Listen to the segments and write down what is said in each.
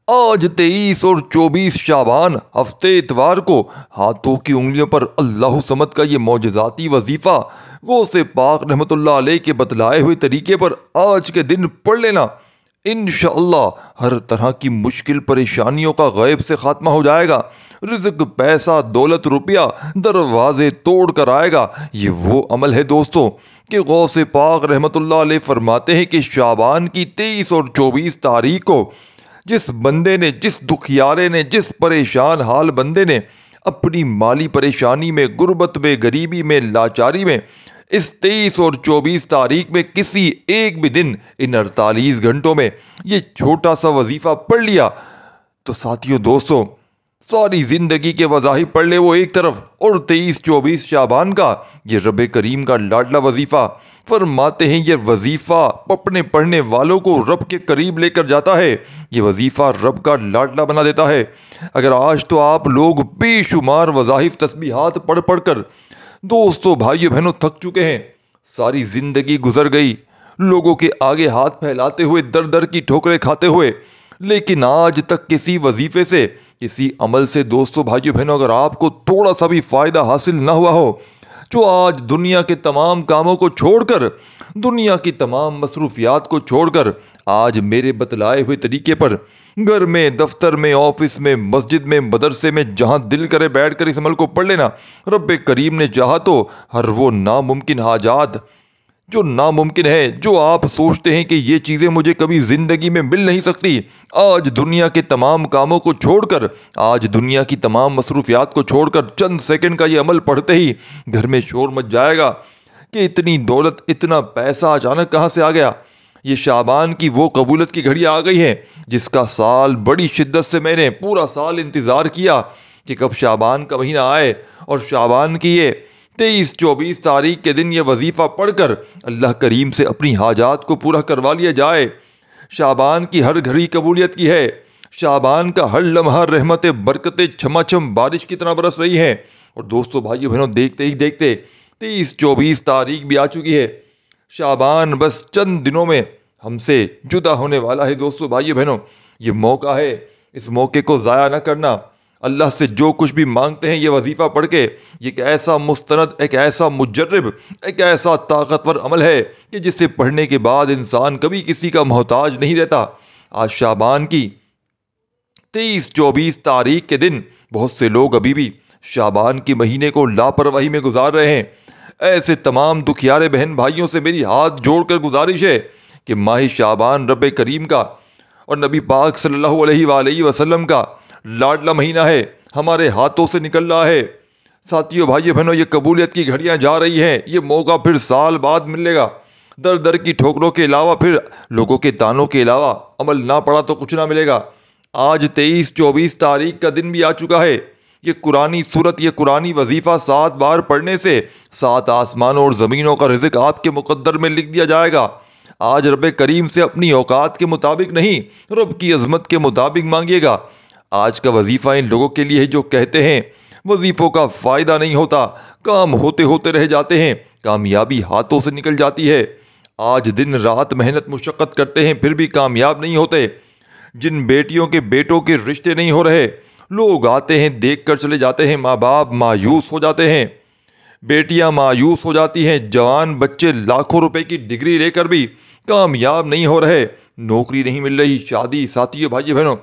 آج 23 اور 24 شعبان ہفتے اتوار کو ہاتھوں کی انگلیوں پر اللہ صمد کا یہ معجزاتی وظیفہ غوث پاک رحمۃ اللہ علیہ کے بتلائے ہوئے طریقے پر آج کے دن پڑھ لینا، انشاءاللہ ہر طرح کی مشکل پریشانیوں کا غیب سے خاتمہ ہو جائے گا، رزق، پیسہ، دولت، روپیہ دروازے توڑ کر آئے گا۔ یہ وہ عمل ہے دوستو کہ غوث پاک رحمۃ اللہ علیہ فرماتے ہیں کہ شعبان کی 23 اور 24 تاریخ کو جس بندے نے، جس دکھیارے نے، جس پریشان حال بندے نے اپنی مالی پریشانی میں، غربت میں، غریبی میں، لاچاری میں اس 23 اور 24 تاریخ میں کسی ایک بھی دن ان 48 گھنٹوں میں یہ چھوٹا سا وظیفہ پڑھ لیا تو ساتھیوں، دوستوں، ساری زندگی کے وظائف پڑھ لے وہ ایک طرف، اور 23-24 شعبان کا یہ رب کریم کا لاڈلا وظیفہ، فرماتے ہیں یہ وظیفہ اپنے پڑھنے والوں کو رب کے قریب لے کر جاتا ہے، یہ وظیفہ رب کا لاڈلا بنا دیتا ہے۔ اگر آج تو آپ لوگ بے شمار وظائف، تسبیحات پڑھ پڑھ کر دوستو، بھائیو، بہنوں تھک چکے ہیں، ساری زندگی گزر گئی لوگوں کے آگے ہاتھ پھیلاتے ہوئے، در در کی ٹھوکریں کھاتے ہوئے، لیکن آج تک کسی وظیفے سے، کسی عمل سے دوستو، بھائیو، بہنوں اگر آپ کو تھوڑا سا بھی فائدہ حاصل نہ ہوا ہو، جو آج دنیا کے تمام کاموں کو چھوڑ کر، دنیا کی تمام مصروفیات کو چھوڑ کر آج میرے بتلائے ہوئے طریقے پر گھر میں، دفتر میں، آفس میں، مسجد میں، مدرسے میں، جہاں دل کرے بیٹھ کر اس عمل کو پڑھ لینا، رب کریم نے چاہا تو ہر وہ ناممکن حاجات، جو ناممکن ہے، جو آپ سوچتے ہیں کہ یہ چیزیں مجھے کبھی زندگی میں مل نہیں سکتی، آج دنیا کے تمام کاموں کو چھوڑ کر، آج دنیا کی تمام مصروفیات کو چھوڑ کر چند سیکنڈ کا یہ عمل پڑھتے ہی گھر میں شور مچ جائے گا کہ اتنی دولت، اتنا پیسہ اچانک کہاں سے آ گیا۔ یہ شعبان کی وہ قبولت کی گھڑی آ گئی ہے جس کا سال بڑی شدت سے میں نے پورا سال انتظار کیا کہ کب شعبان کا مہینہ آئے اور شعبان کی یہ 23-24 تاریخ کے دن یہ وظیفہ پڑھ کر اللہ کریم سے اپنی حاجات کو پورا کروا لیا جائے۔ شعبان کی ہر گھڑی قبولیت کی ہے، شعبان کا ہر لمحہ رحمت، برکتیں چھما چھم بارش کی طرح برس رہی ہیں، اور دوستو، بھائیو، بہنوں دیکھتے ہی دیکھتے 23-24 تاریخ بھی آ چکی ہے۔ شعبان بس چند دنوں میں ہم سے جدا ہونے والا ہے۔ دوستو، بھائیو، بہنوں یہ موقع ہے، اس موقع کو ضائع نہ کرنا۔ اللہ سے جو کچھ بھی مانگتے ہیں یہ وظیفہ پڑھ کے، یہ ایک ایسا مستند، ایک ایسا مجرب، ایک ایسا طاقتور عمل ہے کہ جسے پڑھنے کے بعد انسان کبھی کسی کا محتاج نہیں رہتا۔ آج شعبان کی 23-24 تاریخ کے دن بہت سے لوگ ابھی بھی شعبان کے مہینے کو لاپرواہی میں گزار رہے ہیں۔ ایسے تمام دکھیارے بہن بھائیوں سے میری ہاتھ جوڑ کر گزارش ہے کہ ماہ شعبان رب کریم کا اور نبی پاک صلی اللہ علیہ وآلہ وسلم کا لاڈلا مہینہ ہے، ہمارے ہاتھوں سے نکل رہا ہے۔ ساتھیوں، بھائیو، بہنوں یہ قبولیت کی گھڑیاں جا رہی ہیں، یہ موقع پھر سال بعد ملے گا۔ در در کی ٹھوکروں کے علاوہ، پھر لوگوں کے تانوں کے علاوہ عمل نہ پڑا تو کچھ نہ ملے گا۔ آج 23-24 تاریخ کا دن بھی آ چکا ہے۔ یہ قرآنی صورت، یہ قرآنی وظیفہ 7 بار پڑھنے سے 7 آسمانوں اور زمینوں کا رزق آپ کے مقدر میں لکھ دیا جائے گا۔ آج رب کریم سے اپنی اوقات کے مطابق نہیں، رب کی عظمت کے مطابق مانگیے گا۔ آج کا وظیفہ ان لوگوں کے لیے ہے جو کہتے ہیں وظیفوں کا فائدہ نہیں ہوتا، کام ہوتے ہوتے رہ جاتے ہیں، کامیابی ہاتھوں سے نکل جاتی ہے۔ آج دن رات محنت مشقت کرتے ہیں پھر بھی کامیاب نہیں ہوتے۔ جن بیٹیوں کے بیٹوں کے رشتے نہیں ہو رہے، لوگ آتے ہیں دیکھ کر چلے جاتے ہیں، ماں باپ مایوس ہو جاتے ہیں، بیٹیاں مایوس ہو جاتی ہیں، جوان بچے لاکھوں روپے کی ڈگری لے کر بھی کامیاب نہیں ہو رہے، نوکری نہیں مل رہی، شادی۔ ساتھیوں، بھائیو، بہنوں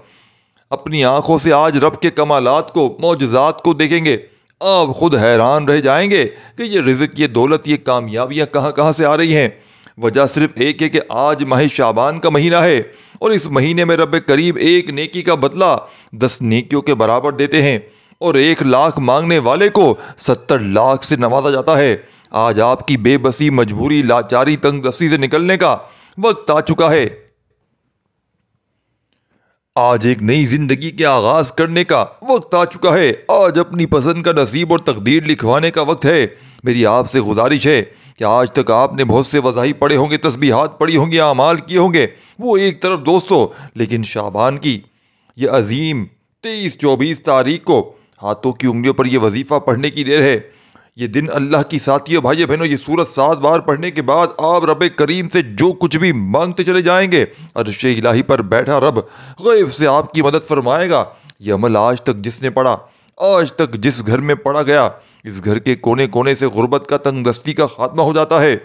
اپنی آنکھوں سے آج رب کے کمالات کو، معجزات کو دیکھیں گے، آپ خود حیران رہ جائیں گے کہ یہ رزق، یہ دولت، یہ کامیابیاں کہاں کہاں سے آ رہی ہیں۔ وجہ صرف ایک ہے کہ آج ماہ شعبان کا مہینہ ہے، اور اس مہینے میں رب کریم ایک نیکی کا بدلہ 10 نیکیوں کے برابر دیتے ہیں، اور 1 لاکھ مانگنے والے کو 70 لاکھ سے نوازا جاتا ہے۔ آج آپ کی بے بسی، مجبوری، لاچاری، تنگ دستی سے نکلنے کا وقت آ چکا ہے۔ آج ایک نئی زندگی کے آغاز کرنے کا وقت آ چکا ہے۔ آج اپنی پسند کا نصیب اور تقدیر لکھوانے کا وقت ہے۔ میری آپ سے گزارش ہے کہ آج تک آپ نے بہت سے وظائف پڑھے ہوں گے، تسبیحات پڑھی ہوں گی، اعمال کیے ہوں گے، وہ ایک طرف دوستو، لیکن شعبان کی یہ عظیم 23-24 تاریخ کو ہاتھوں کی انگلیوں پر یہ وظیفہ پڑھنے کی دیر ہے۔ یہ دن اللہ کی ساتھیوں بھائیو بہنوں، یہ سورت 7 بار پڑھنے کے بعد آپ رب کریم سے جو کچھ بھی مانگتے چلے جائیں گے، عرش الہی پر بیٹھا رب غیب سے آپ کی مدد فرمائے گا۔ یہ عمل آج تک جس نے پڑھا، آج تک جس گھر میں پڑھا گیا، اس گھر کے کونے کونے سے غربت کا، تنگ دستی کا خاتمہ ہو جاتا ہے۔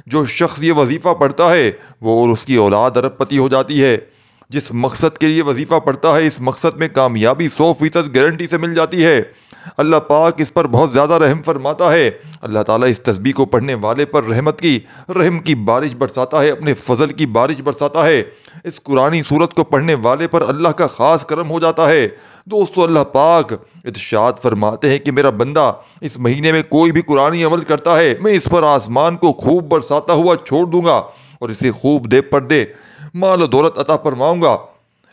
جو شخص یہ وظیفہ پڑھتا ہے وہ اور اس کی اولاد ارب پتی ہو جاتی ہے۔ جس مقصد کے لیے وظیفہ پڑھتا ہے، اس مقصد میں کامیابی 100% گارنٹی سے مل جاتی ہے۔ اللہ پاک اس پر بہت زیادہ رحم فرماتا ہے۔ اللہ تعالیٰ اس تسبیح کو پڑھنے والے پر رحم کی بارش برساتا ہے، اپنے فضل کی بارش برساتا ہے۔ اس قرآنی سورت کو پڑھنے والے پر اللہ کا خاص کرم ہو جاتا ہے۔ دوستو، اللہ پاک ارشاد فرماتے ہیں کہ میرا بندہ اس مہینے میں کوئی بھی قرآنی عمل کرتا ہے، میں اس پر آسمان کو خوب برساتا ہوا چھوڑ دوں گا اور اسے خوب دے پر دے مال و دولت عطا فرماؤں گا۔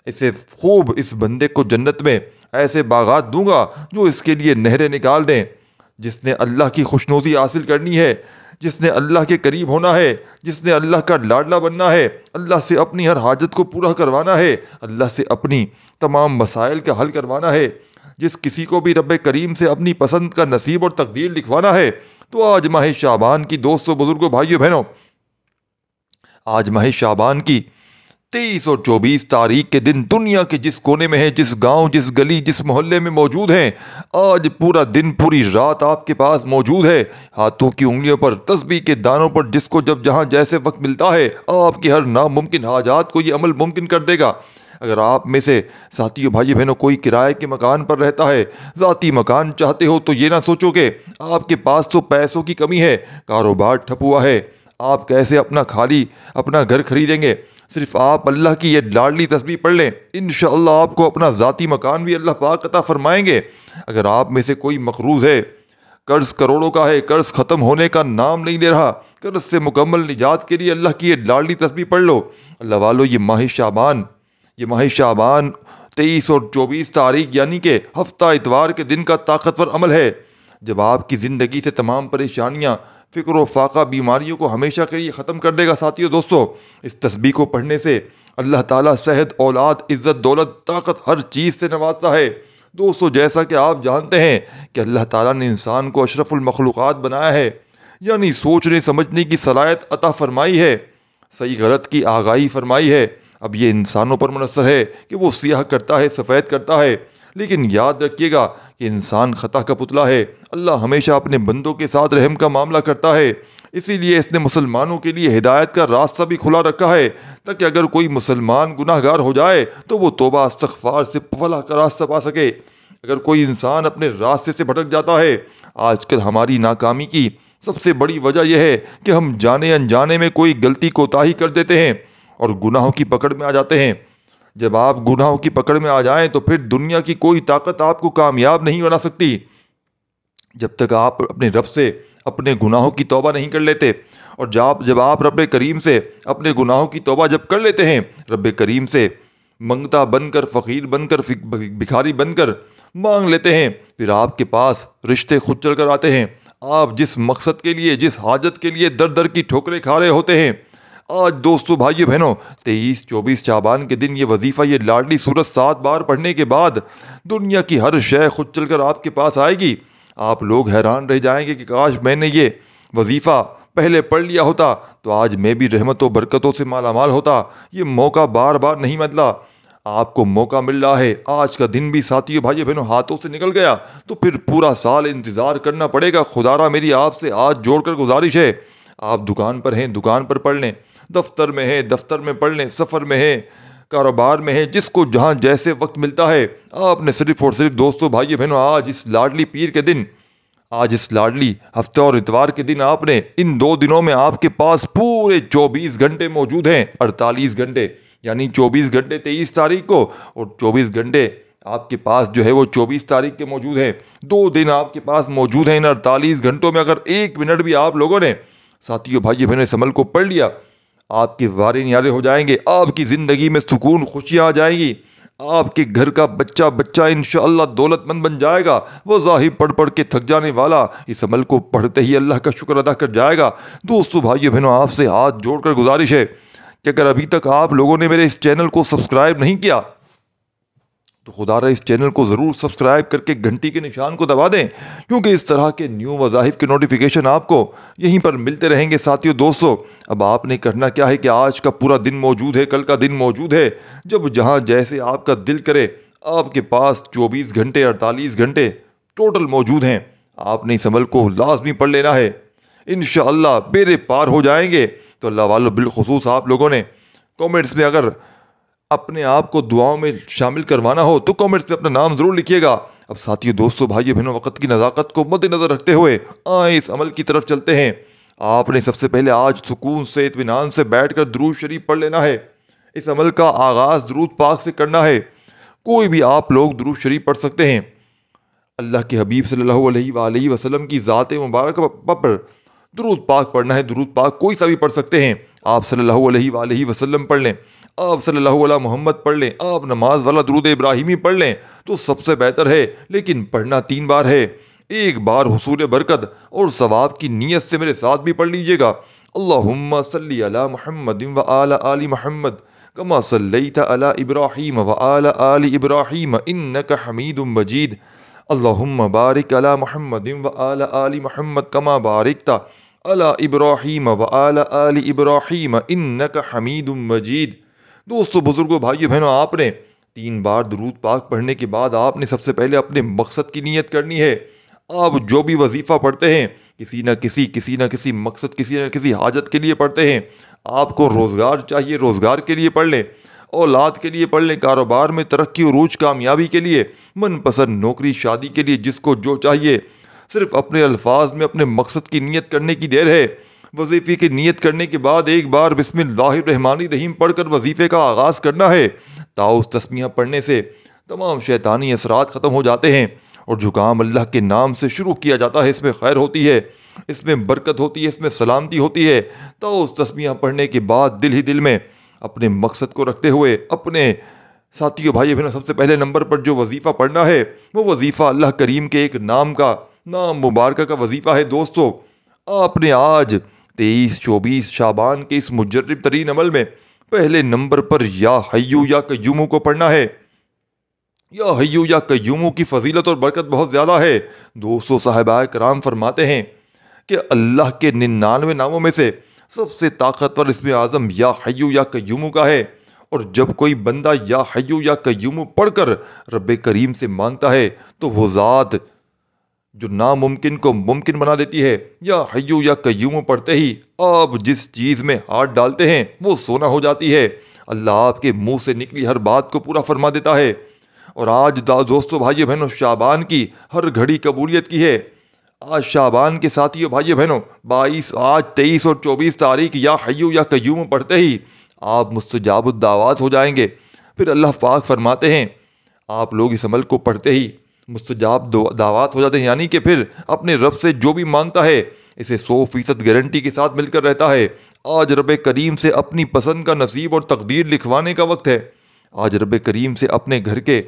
اسے خوب، اس بندے کو جنت میں ایسے باغات دوں گا جو اس کے لیے نہریں نکال دیں۔ جس نے اللہ کی خوشنودی حاصل کرنی ہے، جس نے اللہ کے قریب ہونا ہے، جس نے اللہ کا لاڈلا بننا ہے، اللہ سے اپنی ہر حاجت کو پورا کروانا ہے، اللہ سے اپنی تمام مسائل کا حل کروانا ہے، جس کسی کو بھی رب کریم سے اپنی پسند کا نصیب اور تقدیر لکھوانا ہے، تو آج ماہ شعبان کی دوستوں، بزرگوں، بھائیوں، بہنوں، آج ماہ شعبان کی 23 اور 24 تاریخ کے دن دنیا کے جس کونے میں ہے، جس گاؤں، جس گلی، جس محلے میں موجود ہیں، آج پورا دن، پوری رات آپ کے پاس موجود ہے۔ ہاتھوں کی انگلیوں پر، تسبیح کے دانوں پر، جس کو جب جہاں جیسے وقت ملتا ہے، آپ کی ہر ناممکن حاجات کو یہ عمل ممکن کر دے گا۔ اگر آپ میں سے ساتھیوں، بھائی بہنوں، کوئی کرائے کے مکان پر رہتا ہے، ذاتی مکان چاہتے ہو، تو یہ نہ سوچو کہ آپ کے پاس تو پیسوں کی کمی ہے، کاروبار ٹھپ ہوا ہے، آپ کیسے اپنا گھر خریدیں گے۔ صرف آپ اللہ کی یہ لاڈلی تسبیح پڑھ لیں، انشاءاللہ آپ کو اپنا ذاتی مکان بھی اللہ پاک عطا فرمائیں گے۔ اگر آپ میں سے کوئی مقروض ہے، قرض کروڑوں کا ہے، قرض ختم ہونے کا نام نہیں لے رہا، قرض سے مکمل نجات کے لیے اللہ کی یہ لاڈلی تسبیح پڑھ لو۔ اللہ والو، یہ ماہ شعبان 23 اور 24 تاریخ یعنی کہ ہفتہ اتوار کے دن کا طاقتور عمل ہے۔ جب آپ کی زندگی سے تمام پریشانیاں، فکر و فاقہ، بیماریوں کو ہمیشہ کے لیے ختم کر دے گا۔ ساتھیو، دوستو، اس تسبیح کو پڑھنے سے اللہ تعالیٰ صحت، اولاد، عزت، دولت، طاقت، ہر چیز سے نوازتا ہے۔ دوستو، جیسا کہ آپ جانتے ہیں کہ اللہ تعالیٰ نے انسان کو اشرف المخلوقات بنایا ہے، یعنی سوچنے سمجھنے کی صلاحیت عطا فرمائی ہے، صحیح غلط کی آگاہی فرمائی ہے۔ اب یہ انسانوں پر منحصر ہے کہ وہ سیاہ کرتا ہے، سفید کرتا ہے، لیکن یاد رکھیے گا کہ انسان خطا کا پتلا ہے۔ اللہ ہمیشہ اپنے بندوں کے ساتھ رحم کا معاملہ کرتا ہے، اسی لیے اس نے مسلمانوں کے لیے ہدایت کا راستہ بھی کھلا رکھا ہے، تاکہ اگر کوئی مسلمان گناہ گار ہو جائے تو وہ توبہ استغفار سے فلاح کا راستہ پا سکے۔ اگر کوئی انسان اپنے راستے سے بھٹک جاتا ہے، آج کل ہماری ناکامی کی سب سے بڑی وجہ یہ ہے کہ ہم جانے انجانے میں کوئی غلطی کوتاہی کر دیتے ہیں اور گناہوں کی پکڑ میں آ جاتے ہیں۔ جب آپ گناہوں کی پکڑ میں آ جائیں تو پھر دنیا کی کوئی طاقت آپ کو کامیاب نہیں بنا سکتی، جب تک آپ اپنے رب سے اپنے گناہوں کی توبہ نہیں کر لیتے۔ اور جب آپ رب کریم سے اپنے گناہوں کی توبہ جب کر لیتے ہیں، رب کریم سے منگتا بن کر، فقیر بن کر، بھکاری بن کر مانگ لیتے ہیں، پھر آپ کے پاس رشتے خود چل کر آتے ہیں۔ آپ جس مقصد کے لیے، جس حاجت کے لیے در در کی ٹھوکریں کھا رہے ہوتے ہیں، آج دوستو، بھائیو، بہنوں، 23 24 شعبان کے دن یہ وظیفہ، یہ لاڈلی سورت 7 بار پڑھنے کے بعد دنیا کی ہر شے خود چل کر آپ کے پاس آئے گی۔ آپ لوگ حیران رہ جائیں گے کہ کاش میں نے یہ وظیفہ پہلے پڑھ لیا ہوتا تو آج میں بھی رحمت و برکتوں سے مالا مال ہوتا۔ یہ موقع بار بار نہیں ملتا، آپ کو موقع مل رہا ہے۔ آج کا دن بھی ساتھیو، بھائیو، بہنوں، ہاتھوں سے نکل گیا تو پھر پورا سال انتظار کرنا پڑے گا۔ خدا را میری آپ سے آج جوڑ کر گزارش ہے، آپ دکان پر ہیں، دکان پر پڑھ لیں، دفتر میں ہیں، دفتر میں پڑھ لیں، سفر میں ہیں، کاروبار میں ہیں، جس کو جہاں جیسے وقت ملتا ہے، آپ نے صرف اور صرف دوستو، بھائیو، بہنوں، آج اس لاڈلی پیر کے دن، آج اس لاڈلی ہفتہ اور اتوار کے دن، آپ نے ان 2 دنوں میں آپ کے پاس پورے 24 گھنٹے موجود ہیں، 48 گھنٹے، یعنی 24 گھنٹے 23 تاریخ کو اور 24 گھنٹے آپ کے پاس جو ہے وہ 24 تاریخ کے موجود ہیں۔ 2 دن آپ کے پاس موجود ہیں۔ ان 48 گھنٹوں میں اگر 1 منٹ بھی آپ لوگوں نے، ساتھیو، بھائیو، بہنوں، اس عمل کو پڑھ لیا، آپ کے وارے نیارے ہو جائیں گے، آپ کی زندگی میں سکون، خوشیاں آ جائیں گی، آپ کے گھر کا بچہ انشاءاللہ دولت مند بن جائے گا۔ وہ ظاہر پڑھ پڑھ کے تھک جانے والا اس عمل کو پڑھتے ہی اللہ کا شکر ادا کر جائے گا۔ دوستو، بھائیو، بہنوں، آپ سے ہاتھ جوڑ کر گزارش ہے کہ اگر ابھی تک آپ لوگوں نے میرے اس چینل کو سبسکرائب نہیں کیا تو خدا را اس چینل کو ضرور سبسکرائب کر کے گھنٹی کے نشان کو دبا دیں، کیونکہ اس طرح کے نیو وظائف کے نوٹیفیکیشن آپ کو یہیں پر ملتے رہیں گے۔ ساتھیو دوستو، اب آپ نے کرنا کیا ہے کہ آج کا پورا دن موجود ہے، کل کا دن موجود ہے، جب جہاں جیسے آپ کا دل کرے آپ کے پاس 24 گھنٹے 48 گھنٹے ٹوٹل موجود ہیں۔ آپ نے اس عمل کو لازمی پڑھ لینا ہے، انشاءاللہ بیڑے پار ہو جائیں گے۔ تو اللہ والو، بالخصوص آپ لوگوں نے کومنٹس میں اگر اپنے آپ کو دعاؤں میں شامل کروانا ہو تو کومنٹس میں اپنا نام ضرور لکھیے گا۔ اب ساتھیو دوستو، بھائیو بہنوں، وقت کی نزاکت کو مد نظر رکھتے ہوئے آئیں اس عمل کی طرف چلتے ہیں۔ آپ نے سب سے پہلے آج سکون سے اطمینان سے بیٹھ کر درود شریف پڑھ لینا ہے۔ اس عمل کا آغاز درود پاک سے کرنا ہے۔ کوئی بھی آپ لوگ درود شریف پڑھ سکتے ہیں۔ اللہ کے حبیب صلی اللہ علیہ وآلہ وسلم کی ذات مبارکہ پر درود پاک پڑھنا ہے۔ درود پاک کوئی سا بھی پڑھ سکتے ہیں۔ آپ صلی اللہ علیہ وآلہ وسلم پڑھ لیں، آپ صلی اللہ علیہ محمد پڑھ لیں، آپ نماز والا درود ابراہیمی پڑھ لیں تو سب سے بہتر ہے، لیکن پڑھنا 3 بار ہے۔ ایک بار حصول برکت اور ثواب کی نیت سے میرے ساتھ بھی پڑھ لیجئے گا۔ اللہم صلی علی محمد وآل آل محمد کما صلیت علی ابراہیم وآل آل ابراہیم انک حمید مجید۔ اللہم بارک علی محمد وآل آل محمد کما بارکت علی ابراہیم وآل آل ابراہیم انک حمید مجید۔ دوستو، بزرگوں، بھائیو بہنوں، آپ نے 3 بار درود پاک پڑھنے کے بعد آپ نے سب سے پہلے اپنے مقصد کی نیت کرنی ہے۔ آپ جو بھی وظیفہ پڑھتے ہیں کسی نہ کسی مقصد، کسی نہ کسی حاجت کے لیے پڑھتے ہیں۔ آپ کو روزگار چاہیے، روزگار کے لیے پڑھ لیں، اولاد کے لیے پڑھ لیں، کاروبار میں ترقی عروج کامیابی کے لیے، من پسند نوکری شادی کے لیے، جس کو جو چاہیے، صرف اپنے الفاظ میں اپنے مقصد کی نیت کرنے کی دیر ہے۔ وظیفے کی نیت کرنے کے بعد ایک بار بسم اللہ الرحمن الرحیم پڑھ کر وظیفے کا آغاز کرنا ہے۔ تعوذ تسمیہ پڑھنے سے تمام شیطانی اثرات ختم ہو جاتے ہیں اور جو کام اللہ کے نام سے شروع کیا جاتا ہے اس میں خیر ہوتی ہے، اس میں برکت ہوتی ہے، اس میں سلامتی ہوتی ہے۔ تعوذ تسمیہ پڑھنے کے بعد دل ہی دل میں اپنے مقصد کو رکھتے ہوئے اپنے ساتھیوں، بھائی بہنوں، سب سے پہلے نمبر پر جو وظیفہ پڑھنا ہے وہ وظیفہ اللہ کریم کے ایک نام مبارکہ کا وظیفہ ہے۔ دوستو، آپ نے آج 23-24 شعبان کے اس مجرب ترین عمل میں پہلے نمبر پر یا حیو یا قیوم کو پڑھنا ہے۔ یا حیو یا قیوم کی فضیلت اور برکت بہت زیادہ ہے۔ دوستو، صحابہ کرام فرماتے ہیں کہ اللہ کے 99 ناموں میں سے سب سے طاقتور اسم اعظم یا حیو یا قیوم کا ہے، اور جب کوئی بندہ یا حیو یا قیوم پڑھ کر رب کریم سے مانگتا ہے تو وہ ذات جو ناممکن کو ممکن بنا دیتی ہے۔ یا حیو یا قیوم پڑھتے ہی آپ جس چیز میں ہاتھ ڈالتے ہیں وہ سونا ہو جاتی ہے۔ اللہ آپ کے منہ سے نکلی ہر بات کو پورا فرما دیتا ہے۔ اور آج دوستو، بھائیو بہنوں، شعبان کی ہر گھڑی قبولیت کی ہے۔ آج شعبان کے ساتھیوں، بھائیو بہنوں، 23 اور 24 تاریخ یا حیو یا قیوم پڑھتے ہی آپ مستجاب الدعوات ہو جائیں گے۔ پھر اللہ پاک فرماتے ہیں آپ لوگ اس عمل کو پڑھتے ہی مستجاب دعوات ہو جاتے ہیں، یعنی کہ پھر اپنے رب سے جو بھی مانگتا ہے اسے 100% گارنٹی کے ساتھ مل کر رہتا ہے۔ آج رب کریم سے اپنی پسند کا نصیب اور تقدیر لکھوانے کا وقت ہے۔ آج رب کریم سے اپنے گھر کے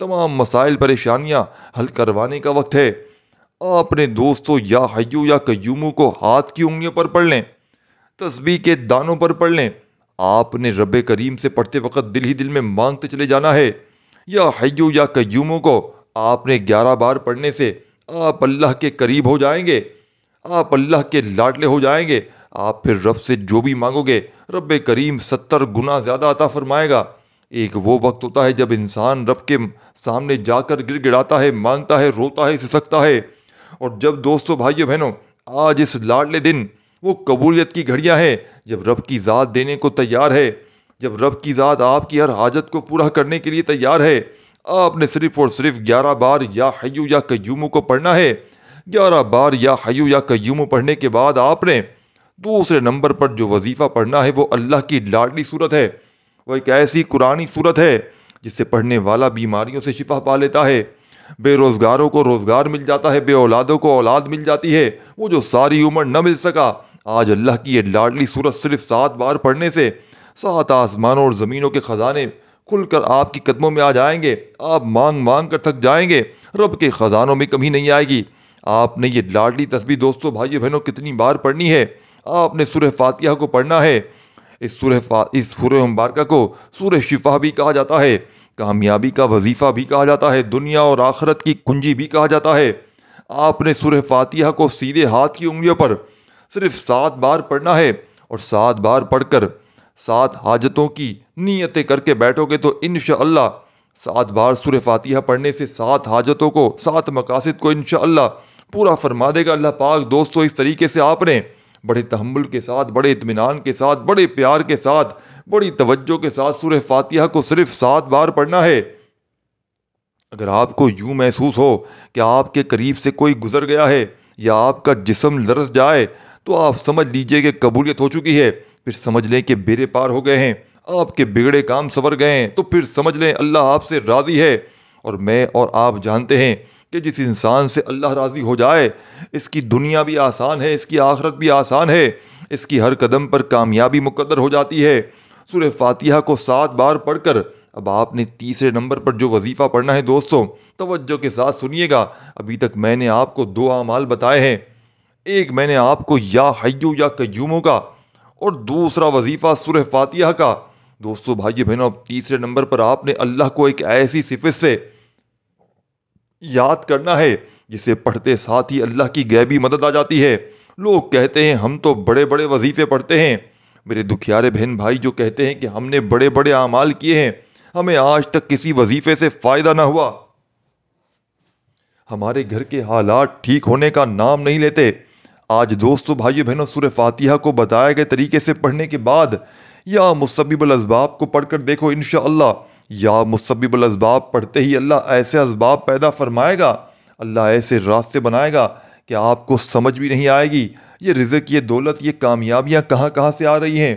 تمام مسائل پریشانیاں حل کروانے کا وقت ہے۔ آپ نے دوستو یا حیو یا قیوم کو ہاتھ کی انگلیوں پر پڑھ لیں، تسبیح کے دانوں پر پڑھ لیں۔ آپ نے رب کریم سے پڑھتے وقت دل ہی دل میں مانگتے چلے جانا ہے۔ یا حیو یا قیوم کو آپ نے 11 بار پڑھنے سے آپ اللہ کے قریب ہو جائیں گے، آپ اللہ کے لاڈلے ہو جائیں گے۔ آپ پھر رب سے جو بھی مانگو گے رب کریم 70 گنا زیادہ عطا فرمائے گا۔ ایک وہ وقت ہوتا ہے جب انسان رب کے سامنے جا کر گر گڑاتا ہے، مانگتا ہے، روتا ہے، سسکتا ہے۔ اور جب دوستو، بھائیو بہنوں، آج اس لاڈلے دن وہ قبولیت کی گھڑیاں ہیں جب رب کی ذات دینے کو تیار ہے، جب رب کی ذات آپ کی ہر حاجت کو پورا کرنے کے لیے تیار ہے۔ آپ نے صرف اور صرف 11 بار یا حیو یا قیوم کو پڑھنا ہے۔ 11 بار یا حیو یا قیوم پڑھنے کے بعد آپ نے دوسرے نمبر پر جو وظیفہ پڑھنا ہے وہ اللہ کی لاڈلی صورت ہے۔ وہ ایک ایسی قرآنی صورت ہے جس سے پڑھنے والا بیماریوں سے شفا پا لیتا ہے، بے روزگاروں کو روزگار مل جاتا ہے، بے اولادوں کو اولاد مل جاتی ہے، وہ جو ساری عمر نہ مل سکا۔ آج اللہ کی یہ لاڈلی صورت صرف 7 بار پڑھنے سے 7 آسمانوں اور زمینوں کے خزانے کھل کر آپ کی قدموں میں آ جائیں گے۔ آپ مانگ مانگ کر تھک جائیں گے، رب کے خزانوں میں کمی نہیں آئے گی۔ آپ نے یہ لاڈلی تسبیح دوستو، بھائیو بہنوں، کتنی بار پڑھنی ہے؟ آپ نے سورہ فاتحہ کو پڑھنا ہے۔ اس سورہ مبارکہ کو سورہ شفا بھی کہا جاتا ہے، کامیابی کا وظیفہ بھی کہا جاتا ہے، دنیا اور آخرت کی کنجی بھی کہا جاتا ہے۔ آپ نے سورہ فاتحہ کو سیدھے ہاتھ کی انگلیوں پر صرف 7 بار پڑھنا ہے، اور 7 بار پڑھ کر 7 حاجتوں کی نیتیں کر کے بیٹھو گے تو انشاءاللہ 7 بار سورہ فاتحہ پڑھنے سے 7 حاجتوں کو، 7 مقاصد کو انشاءاللہ پورا فرما دے گا اللہ پاک۔ دوستو، اس طریقے سے آپ نے بڑے تحمل کے ساتھ، بڑے اطمینان کے ساتھ، بڑے پیار کے ساتھ، بڑی توجہ کے ساتھ سورہ فاتحہ کو صرف 7 بار پڑھنا ہے۔ اگر آپ کو یوں محسوس ہو کہ آپ کے قریب سے کوئی گزر گیا ہے یا آپ کا جسم لرز جائے تو آپ سمجھ لیجئے کہ قبولیت ہو چکی ہے، پھر سمجھ لیں کہ بیڑے پار ہو گئے ہیں، آپ کے بگڑے کام سنور گئے ہیں، تو پھر سمجھ لیں اللہ آپ سے راضی ہے۔ اور میں اور آپ جانتے ہیں کہ جس انسان سے اللہ راضی ہو جائے، اس کی دنیا بھی آسان ہے، اس کی آخرت بھی آسان ہے، اس کی ہر قدم پر کامیابی مقدر ہو جاتی ہے۔ سورہ فاتحہ کو 7 بار پڑھ کر اب آپ نے تیسرے نمبر پر جو وظیفہ پڑھنا ہے، دوستوں توجہ کے ساتھ سنیے گا۔ ابھی تک میں نے آپ کو 2 اعمال بتائے ہیں، ایک میں نے آپ کو یا حیو یا قیوموں کا، اور دوسرا وظیفہ سورہ فاتحہ کا۔ دوستو، بھائی بہنوں، اب تیسرے نمبر پر آپ نے اللہ کو ایک ایسی صفت سے یاد کرنا ہے جسے پڑھتے ساتھ ہی اللہ کی غیبی مدد آ جاتی ہے۔ لوگ کہتے ہیں ہم تو بڑے بڑے وظیفے پڑھتے ہیں، میرے دکھیارے بہن بھائی جو کہتے ہیں کہ ہم نے بڑے بڑے اعمال کیے ہیں، ہمیں آج تک کسی وظیفے سے فائدہ نہ ہوا، ہمارے گھر کے حالات ٹھیک ہونے کا نام نہیں لیتے۔ آج دوستو، بھائیو بہنوں، سورہ فاتحہ کو بتائے گئے طریقے سے پڑھنے کے بعد یا مسبب الاسباب کو پڑھ کر دیکھو، انشاءاللہ یا مسبب الاسباب پڑھتے ہی اللہ ایسے اسباب پیدا فرمائے گا، اللہ ایسے راستے بنائے گا کہ آپ کو سمجھ بھی نہیں آئے گی یہ رزق، یہ دولت، یہ کامیابیاں کہاں کہاں سے آ رہی ہیں۔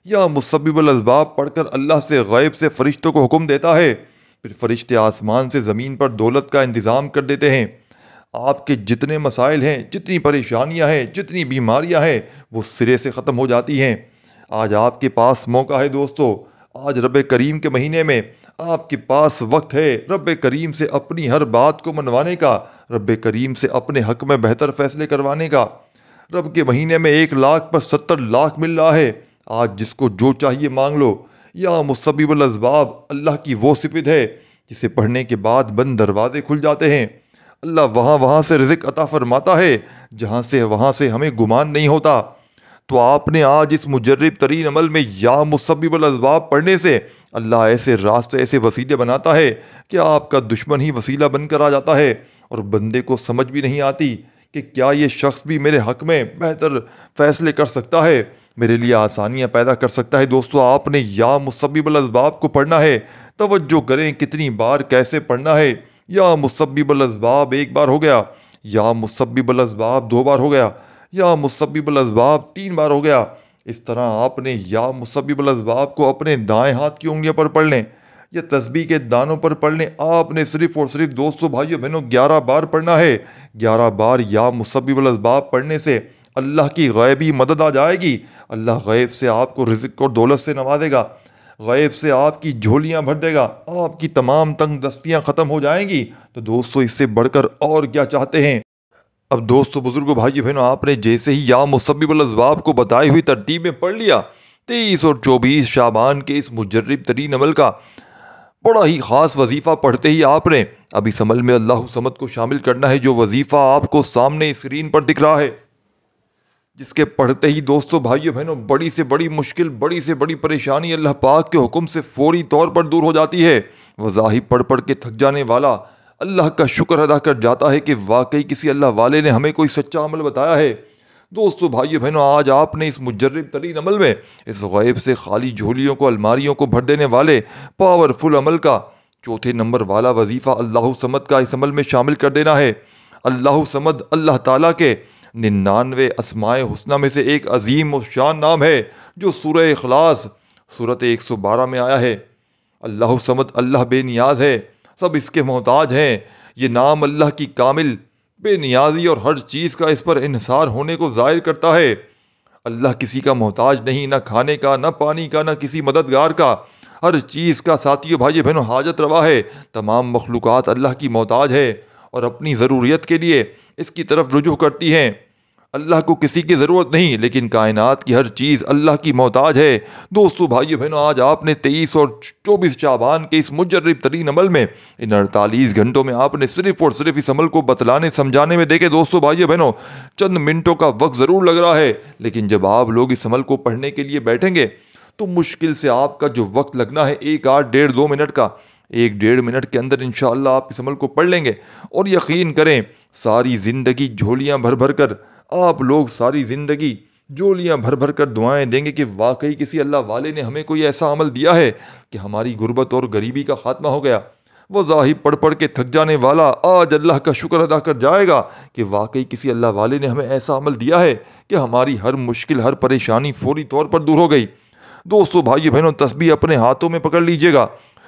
یا مسبب الاسباب پڑھ کر اللہ سے غیب سے فرشتوں کو حکم دیتا ہے، پھر فرشتے آسمان سے زمین پر دولت کا انتظام کر دیتے ہیں۔ آپ کے جتنے مسائل ہیں، جتنی پریشانیاں ہیں، جتنی بیماریاں ہیں، وہ سرے سے ختم ہو جاتی ہیں۔ آج آپ کے پاس موقع ہے دوستو، آج رب کریم کے مہینے میں آپ کے پاس وقت ہے رب کریم سے اپنی ہر بات کو منوانے کا، رب کریم سے اپنے حق میں بہتر فیصلے کروانے کا۔ رب کے مہینے میں 1 لاکھ پر 70 لاکھ مل رہا ہے، آج جس کو جو چاہیے مانگ لو۔ یا مسبب الاسباب اللہ کی وہ صفت ہے جسے پڑھنے کے بعد بند دروازے کھل جاتے ہیں، اللہ وہاں سے رزق عطا فرماتا ہے وہاں سے ہمیں گمان نہیں ہوتا۔ تو آپ نے آج اس مجرب ترین عمل میں یا مسبب الاسباب پڑھنے سے اللہ ایسے راستے، ایسے وسیلے بناتا ہے کہ آپ کا دشمن ہی وسیلہ بن کر آ جاتا ہے، اور بندے کو سمجھ بھی نہیں آتی کہ کیا یہ شخص بھی میرے حق میں بہتر فیصلے کر سکتا ہے، میرے لیے آسانیاں پیدا کر سکتا ہے۔ دوستو، آپ نے یا مسبب الاسباب کو پڑھنا ہے، توجہ کریں کتنی بار کیسے پڑھنا ہے۔ یا مسبب الاسباب 1 بار ہو گیا، یا مسبب الاسباب 2 بار ہو گیا، یا مسبب الاسباب 3 بار ہو گیا۔ اس طرح آپ نے یا مسبب الاسباب کو اپنے دائیں ہاتھ کی انگلیوں پر پڑھ لیں یا تسبیح کے دانوں پر پڑھ لیں، آپ نے صرف اور صرف دوستو بھائیو بہنوں 11 بار پڑھنا ہے۔ 11 بار یا مسبب الاسباب پڑھنے سے اللہ کی غیبی مدد آ جائے گی، اللہ غیب سے آپ کو رزق اور دولت سے نوازے گا، غیب سے آپ کی جھولیاں بھر دے گا، آپ کی تمام تنگ دستیاں ختم ہو جائیں گی۔ تو دوستو، اس سے بڑھ کر اور کیا چاہتے ہیں؟ اب دوستو، بزرگوں، بھائی بہنوں، آپ نے جیسے ہی یا مسبب الاسباب کو بتائی ہوئی ترتیب میں پڑھ لیا، 23 اور 24 شعبان کے اس مجرب ترین عمل کا بڑا ہی خاص وظیفہ پڑھتے ہی آپ نے اب اس عمل میں اللہ صمد کو شامل کرنا ہے، جو وظیفہ آپ کو سامنے اسکرین پر دکھ رہا ہے، جس کے پڑھتے ہی دوستو بھائیو بہنوں بڑی سے بڑی مشکل، بڑی سے بڑی پریشانی اللہ پاک کے حکم سے فوری طور پر دور ہو جاتی ہے۔ وظائف پڑھ پڑھ کے تھک جانے والا اللہ کا شکر ادا کر جاتا ہے کہ واقعی کسی اللہ والے نے ہمیں کوئی سچا عمل بتایا ہے۔ دوستو بھائیو بہنوں، آج آپ نے اس مجرب ترین عمل میں اس غیب سے خالی جھولیوں کو، الماریوں کو بھر دینے والے پاورفل عمل کا 4تھے نمبر والا وظیفہ اللہ صمد کا اس عمل میں شامل کر دینا ہے۔ اللہ صمد اللہ تعالیٰ کے 99 اسماء حسنہ میں سے ایک عظیم و شان نام ہے، جو سورہ اخلاص سورۃ 112 میں آیا ہے۔ اللہ صمد اللہ بے نیاز ہے، سب اس کے محتاج ہیں۔ یہ نام اللہ کی کامل بے نیازی اور ہر چیز کا اس پر انحصار ہونے کو ظاہر کرتا ہے۔ اللہ کسی کا محتاج نہیں، نہ کھانے کا، نہ پانی کا، نہ کسی مددگار کا، ہر چیز کا ساتھیو بھائی بہنوں حاجت روا ہے۔ تمام مخلوقات اللہ کی محتاج ہے اور اپنی ضروریت کے لیے اس کی طرف رجوع کرتی ہیں۔ اللہ کو کسی کی ضرورت نہیں، لیکن کائنات کی ہر چیز اللہ کی محتاج ہے۔ دوستو بھائیو بہنوں، آج آپ نے 23 اور 24 شعبان کے اس مجرب ترین عمل میں، ان 48 گھنٹوں میں آپ نے صرف اور صرف اس عمل کو بتلانے سمجھانے میں دیکھے دوستو بھائیو بہنوں چند منٹوں کا وقت ضرور لگ رہا ہے، لیکن جب آپ لوگ اس عمل کو پڑھنے کے لیے بیٹھیں گے تو مشکل سے آپ کا جو وقت لگنا ہے 1 آدھ 1.5 2 منٹ کا، 1 1.5 منٹ کے اندر انشاءاللہ آپ اس عمل کو پڑھ لیں گے، اور یقین کریں ساری زندگی جھولیاں بھر بھر کر آپ لوگ ساری زندگی جھولیاں بھر بھر کر دعائیں دیں گے کہ واقعی کسی اللہ والے نے ہمیں کوئی ایسا عمل دیا ہے کہ ہماری غربت اور غریبی کا خاتمہ ہو گیا۔ وہ ظاہر پڑھ پڑھ کے تھک جانے والا آج اللہ کا شکر ادا کر جائے گا کہ واقعی کسی اللہ والے نے ہمیں ایسا عمل دیا ہے کہ ہماری ہر مشکل ہر پریشانی فوری طور پر دور ہو گئی۔ دوستو بھائی بہنوں، تسبیح اپنے ہاتھوں میں پکڑ لیجئے گا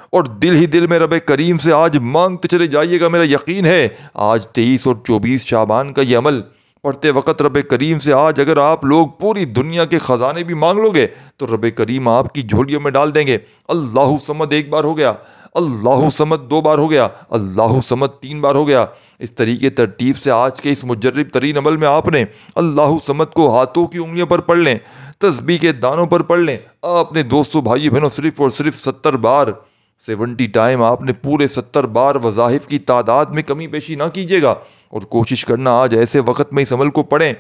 اور دل ہی دل میں رب کریم سے آج مانگتے چلے جائیے گا۔ میرا یقین ہے آج 23 اور 24 شعبان کا یہ عمل پڑھتے وقت رب کریم سے آج اگر آپ لوگ پوری دنیا کے خزانے بھی مانگ لو گے تو رب کریم آپ کی جھولیوں میں ڈال دیں گے۔ اللہ صمد 1 بار ہو گیا، اللہ صمد 2 بار ہو گیا، اللہ صمد 3 بار ہو گیا۔ اس طریقے ترتیب سے آج کے اس مجرب ترین عمل میں آپ نے اللہ صمد کو ہاتھوں کی انگلیوں پر پڑھ لیں، تسبیح کے دانوں پر پڑھ لیں۔ آپ نے دوستو بھائی بہنوں صرف اور صرف 70 بار 70 ٹائم آپ نے پورے 70 بار وظائف کی تعداد میں کمی بیشی نہ کیجیے گا، اور کوشش کرنا آج ایسے وقت میں اس عمل کو پڑھیں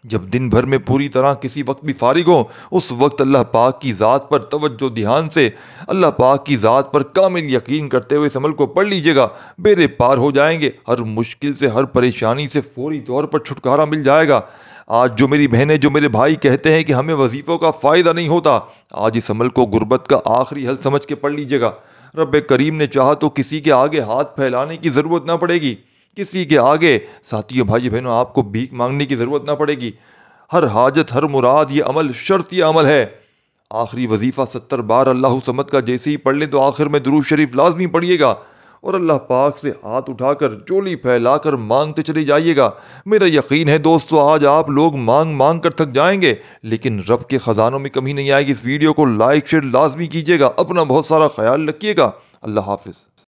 جب دن بھر میں پوری طرح کسی وقت بھی فارغ ہو، اس وقت اللہ پاک کی ذات پر توجہ دھیان سے اللہ پاک کی ذات پر کامل یقین کرتے ہوئے اس عمل کو پڑھ لیجئے گا، بیڑے پار ہو جائیں گے، ہر مشکل سے ہر پریشانی سے فوری طور پر چھٹکارا مل جائے گا۔ آج جو میری بہنیں جو میرے بھائی کہتے ہیں کہ ہمیں وظیفوں کا فائدہ نہیں ہوتا، آج اس عمل کو غربت کا آخری حل سمجھ کے پڑھ لیجئے گا۔ رب کریم نے چاہا تو کسی کے آگے ہاتھ پھیلانے کی ضرورت نہ پڑے گی، کسی کے آگے ساتھیوں بھائی بہنوں آپ کو بھیک مانگنے کی ضرورت نہ پڑے گی۔ ہر حاجت ہر مراد یہ عمل شرطیہ عمل ہے۔ آخری وظیفہ 70 بار اللہ صمد کا جیسے ہی پڑھ لیں تو آخر میں درود شریف لازمی پڑھیے گا، اور اللہ پاک سے ہاتھ اٹھا کر چولی پھیلا کر مانگتے چلے جائیے گا۔ میرا یقین ہے دوستو آج آپ لوگ مانگ مانگ کر تھک جائیں گے، لیکن رب کے خزانوں میں کمی نہیں آئے گی۔ اس ویڈیو کو لائک شیئر لازمی کیجیے گا، اپنا بہت سارا خیال رکھیے گا۔ اللہ حافظ۔